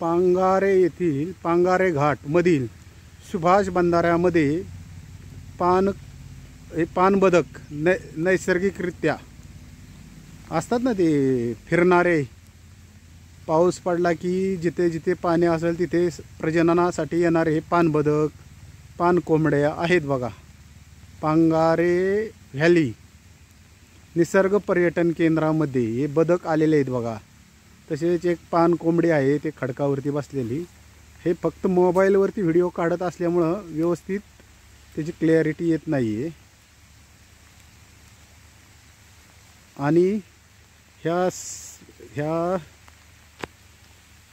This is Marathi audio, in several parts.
पांगारे येथील पांगारे घाट मधील सुभाष बंधाऱ्यामध्ये पाणबदक नैसर्गिकरित्या असतात ना, ते फिरणारे. पाऊस पडला की जिथे जिथे पाणी असेल तिथे प्रजननासाठी येणारे हे पाणबदक, पाणकोंबड्या आहेत बघा. पांगारे व्हॅली निसर्ग पर्यटन केंद्रामध्ये हे बदक आलेले आहेत बघा. तसेच एक पाणकोंबडी आहे ते खडकावरती बसलेली. हे फक्त मोबाईलवरती व्हिडिओ काढत असल्यामुळं व्यवस्थित त्याची क्लॅरिटी येत नाही आहे. आणि ह्या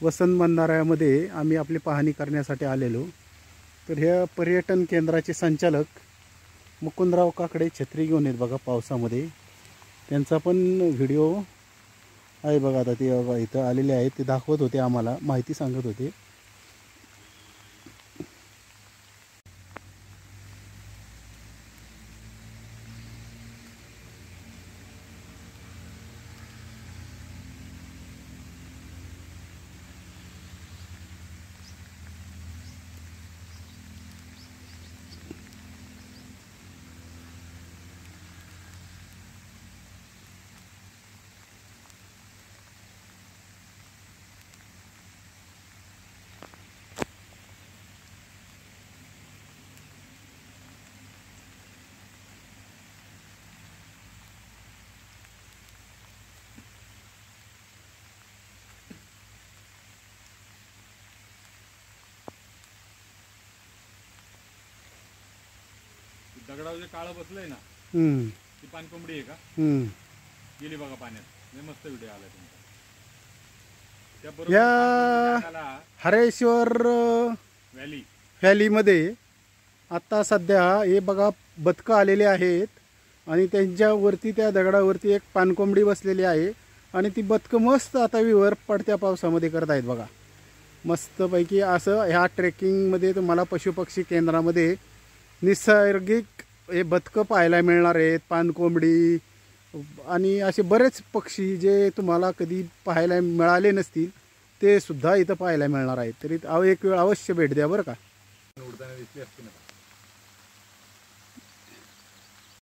वसंत बंधाऱ्यामध्ये आम्ही आपली पाहणी करण्यासाठी आलेलो. तर ह्या पर्यटन केंद्राचे संचालक मुकुंदराव काकडे छत्री घेऊन आहेत बघा पावसामध्ये. त्यांचा पण व्हिडिओ आहे बघा. आता ते बघा इथं आलेले आहेत, ते दाखवत होते, आम्हाला माहिती सांगत होते. दगडावर जे काळं बसलंय ना, ती पाणकोंबडी आहे का? गेली बघा पाण्यात. मस्त व्हिडिओ आला तुमचा. या हरेश्वर व्हॅलीमध्ये आता सध्या हे बघा बदकं आलेले आहेत आणि त्यांच्यावरती त्या दगडावरती एक पाणकोंबडी बसलेली आहे आणि ती बदकं मस्त आता विवर पडत्या पावसामध्ये करत आहेत बघा. मस्तपैकी असं ह्या ट्रेकिंगमध्ये तुम्हाला पशुपक्षी केंद्रामध्ये नैसर्गिक हे बदकं पाहायला मिळणार आहेत. पाणकोंबडी आणि असे बरेच पक्षी जे तुम्हाला कधी पाहायला मिळाले नसतील ते सुद्धा इथं पाहायला मिळणार आहेत. तरी एक वेळ अवश्य भेट द्या बरं का. उडताना दिसली असते ना.